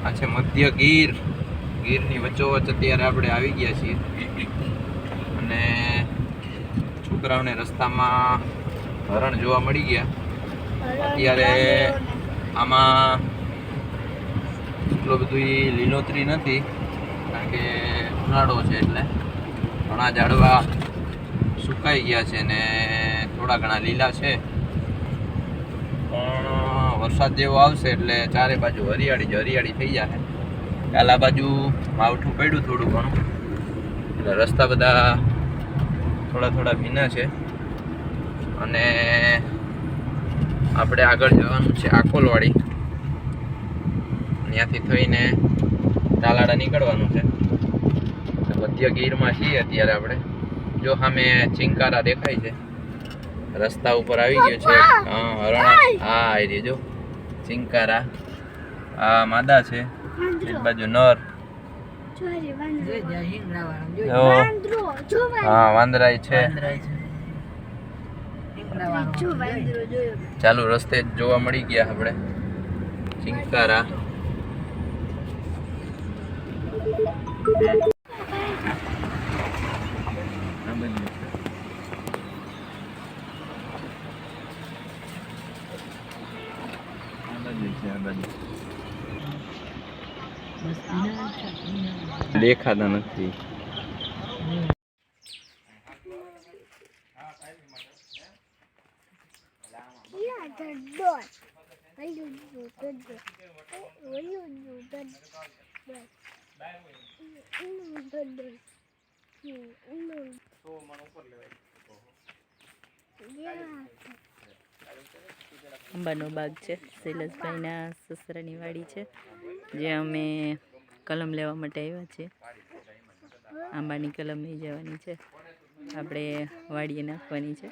આ છે મધ્ય ગીર. ગીરની વચ્ચોવચ્ચ અત્યારે આપણે આવી ગયા છીએ અને છોકરાઓને રસ્તામાં હરણ જોવા મળી ગયા. અત્યારે આમાં એટલું બધું લીલોતરી નથી કારણ કે ઉનાળો છે એટલે ઘણા ઝાડવા સુકાઈ ગયા છે ને થોડા ઘણા લીલા છે, પણ વરસાદ જેવો આવશે એટલે ચારે બાજુ હરિયાળી જ હરિયાળી થઈ જશે. કાલ આ બાજુ માવઠું પડ્યું થોડું ઘણું એટલે રસ્તા બધા થોડા થોડા ભીના છે અને આપણે આગળ જવાનું છે આકોલવાડી. ત્યાંથી થઈને તાલાડા નીકળવાનું છે. મધ્ય ગીરમાં છીએ અત્યારે આપણે. જો સામે ચિંકારા દેખાય છે, રસ્તા ઉપર આવી ગયો છે. હરણ. હા એ જો ચિંકારા. આ માદા છે, એક બાજુ નર. હા વાંદરાય છે. ચાલુ રસ્તે જોવા મળી ગયા આપણે ચિંકારા. દેખાતા નથી. આંબાનો બાગ છે, શૈલેષભાઈના સસરાની વાડી છે, જે અમે કલમ લેવા માટે આવ્યા છીએ. આંબાની કલમ લઈ જવાની છે, આપણે વાડીએ નાખવાની છે.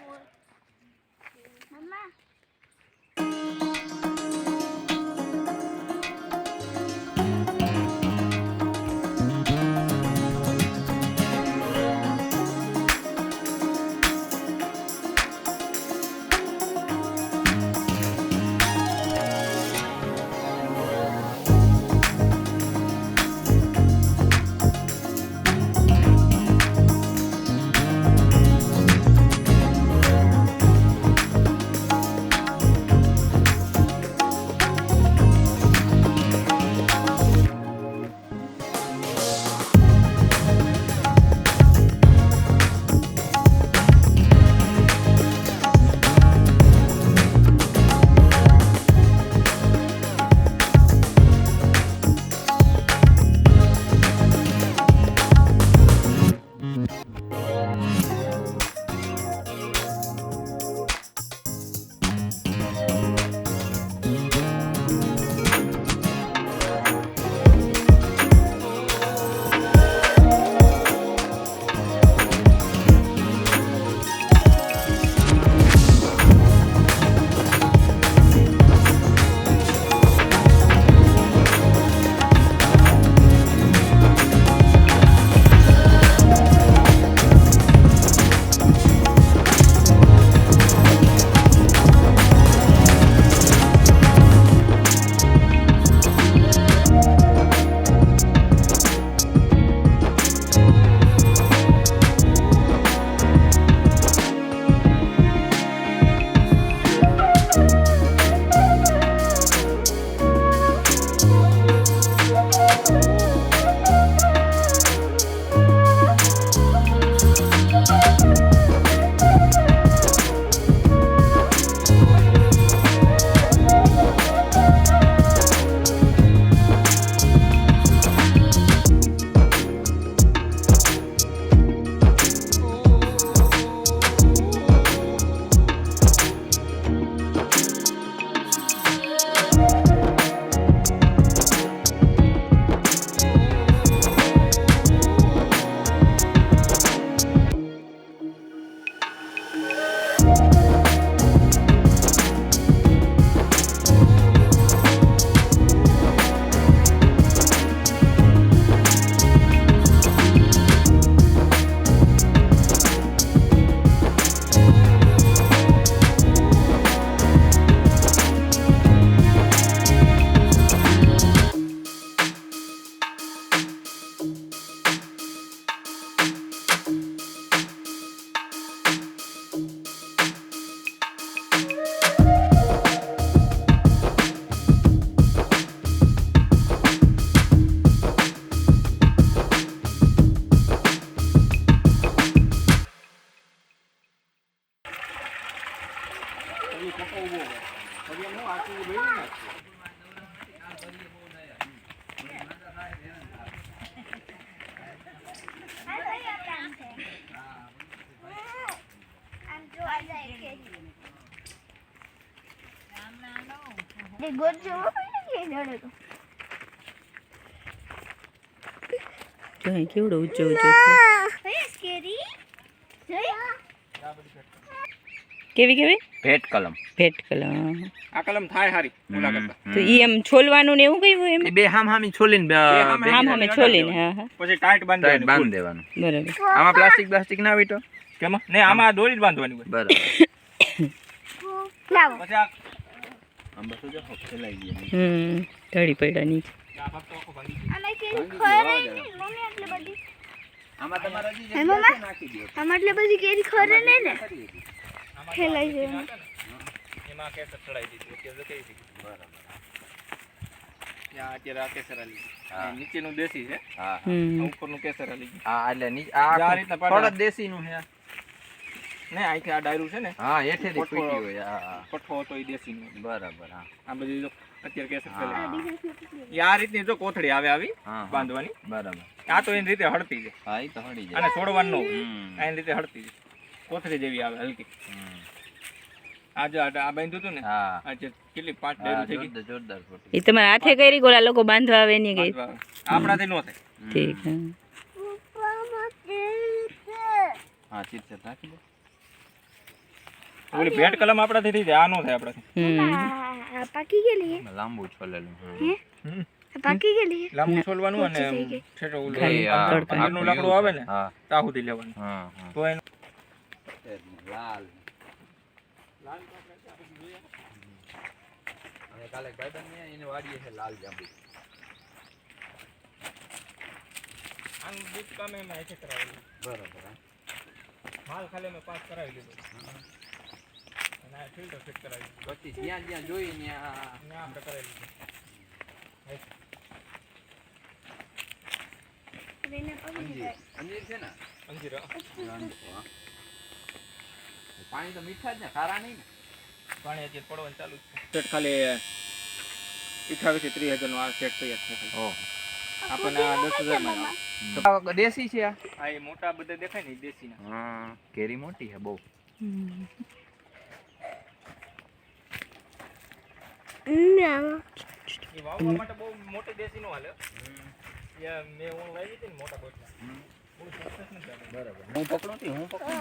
ગાડી ગોરજો કે જડે તો જો અહીં કેવડો ઊંચો ઊંચો છે. સ્કેરી જોઈ કેવી કેવી ભેટ કલમ ભેટ કલમ. આ કલમ થાય હારી ઓલા કરતા. તો ઈ એમ છોલવાનું ને એવું કયું એમ એ બે હામ હામી છોલીને આમ સામે છોલીને. હા હા પછી ટાઈટ બાંધી બાંધી દેવાનું. બરાબર. આમાં પ્લાસ્ટિક ના વીટો કેમાં ને આમાં દોરી જ બાંધવાની હોય. બરાબર. લાવો પછી આ આમ બસ જો ફેલાઈ ગયા. ઢળી પડ્યા નીચે. આ ભાગ તો આખો ભાંગી આમાં કેરી ખરે ને મમ્મી આટલી બધી આમાં તમારા જી હે મમ્મા નાખી દો. આમાં આટલી બધી કેરી ખરે ને ને ખેલાઈ છે ગયો. એમાં કેસર ચડાઈ દીધું કે જો કેવી થઈ. બરાબર. ત્યાં અત્યારે આ કેસર આલી હા. નીચેનું દેશી છે હા આ ઉપરનું કેસર આલી ગયું. આ એટલે ની આ આ રીતના પાડા. થોડા દેશી નું છે. ને અહીંથી આ ડાયરું છે ને હા હેઠેથી કોઠો. ફૂટી હોય. હા કઠો હતો એ દેશીનું. બરાબર. હા આ બધી જો અત્યારે કેસર હા. ફેલાઈ એ આ રીતની જો કોથળી આવે આવી હા બાંધવાની. બરાબર. આ તો એની રીતે હળતી છે હા ઈ તો હળી જાય. અને છોડવાનું ન હોય. હમ. આ એની રીતે હળતી છે કોથળી જેવી આવે હલકી. હમ. આ જો આ બાંધ્યું હતું ને હા આ જે કેટલી 5 હા, ડાયરું થઈ ગઈ. જોરદાર ફૂટી. એ તમારા હાથે કરી ગોલા લોકો બાંધવા આવે ને ગઈ. બાંધવા આવે. આપણાથી ન થાય. ઠીક. હા. હા ચીટ રાખી દો. ઓલી ભેટ કલમ આપણાથી થઈ જાય આ ન થાય આપણાથી. આ પાકી ગયેલી હે લાંબુ છોલેલું. હે હમ. આ પાકી ગયેલી હે લાંબુ છોલવાનું અને થઈ ગઈ. છેટો ઓલું ખાલી આ તડકા. આગળનું લાકડું આવે ને હા ત્યાં સુધી લેવાનું હા હા. તો એનું લાલ. અને કાલે ભાઈબંધ ને એને વાડીએ છે લાલ જાંબુ. આનું બીજ કામ એમાં એકે કરાવેલું. બરાબર. માલ ખાલી મેં પાસ કરાવી દીધો અને આ ફિલ્ટર ફિટ કરાવી દીધું. પછી જ્યાં જ્યાં જોઈ ત્યાં ને આપણે કરાવી દીધું. અંજીર છે ને અંજીર પાણી તો મીઠા જ ને ખારા નહીં ને. પાણી અત્યારે પડવાનું ચાલુ જ છે. સેટ ખાલી 28 થી 30,000 નો આ સેટ તૈયાર છે ખાલી. ઓહો. આપણને આ 10,000 માં આવે. આ દેશી છે આ. આ એ મોટા બધા દેખાય ને એ દેશીના. હા કેરી મોટી છે બહુ. એ વાવવા માટે બહુ મોટી દેશી નો હાલે. મેં ઓન વાવી હતી ને મોટા બોટલા. બહુ સક્સેસ નથી આવે. બરાબર. હું પકડું હતી હું પકડું.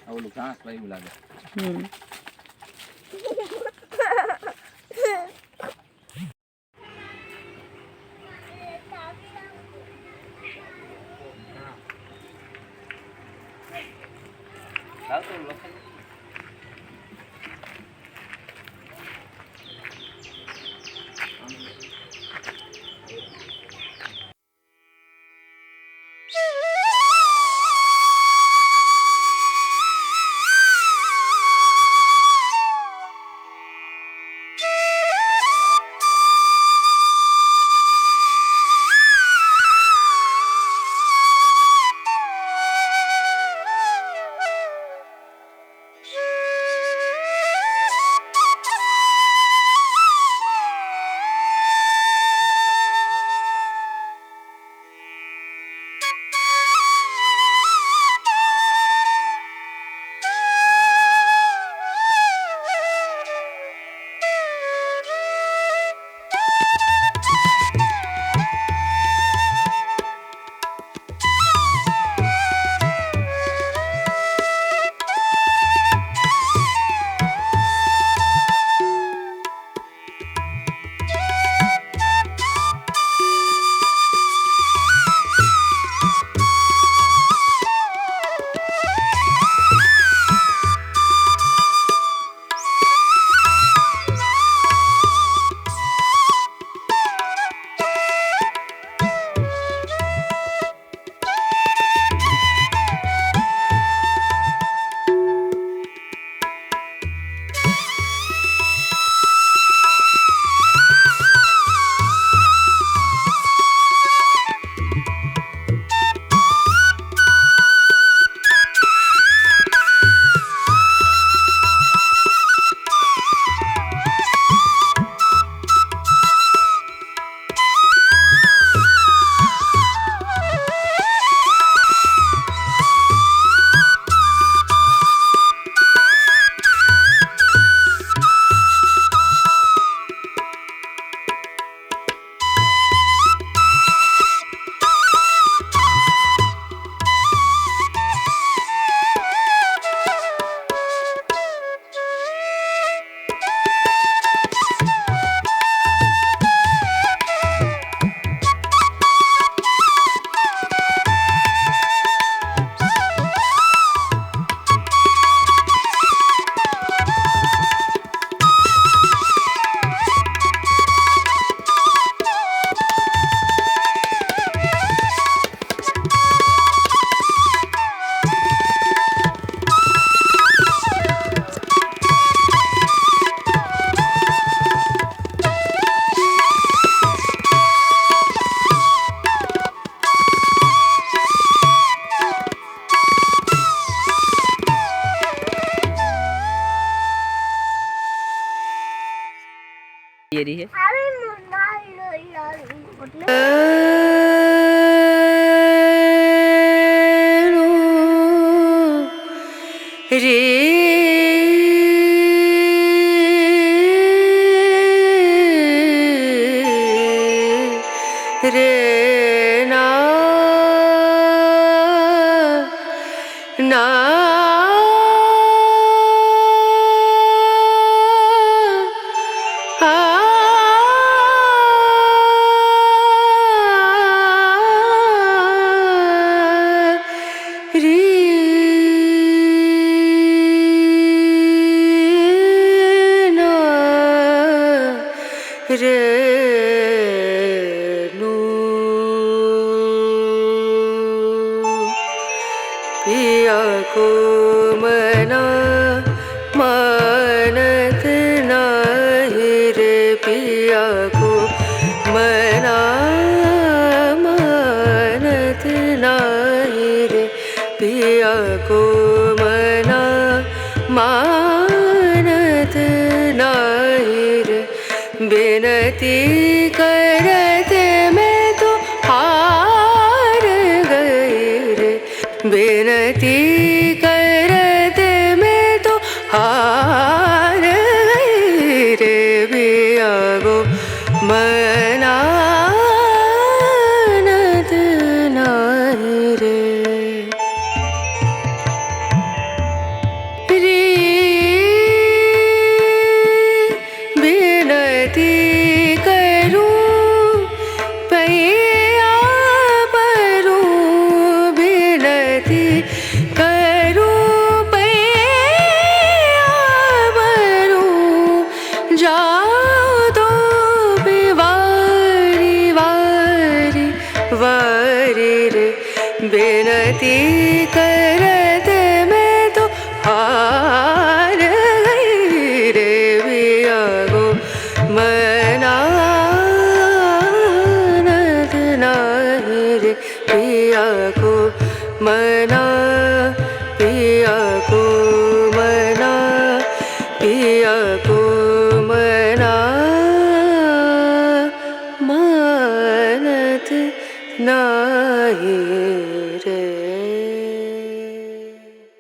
આ ઓલું ઘાસ વાયું લાગે. લાવ તો લખન. ये रही है रे ना ना रे नु पिया को मना मानत नहीं रे पिया को मना मानत नहीं रे पिया को मना मानत नहीं रे बिनती करते मैं तो हार गई रे बिनती करते मैं तो हार गई रे पिया को मनानत नहीं रे बिनती करूं पैया परूं बिनती करूं पैया परूं जाओ तो वारी वारी वारी रे बिनती करते मैं तो हार गई रे पिया को मनानत नहीं रे पिया को मना पिया को मना पिया को मना मानत नहीं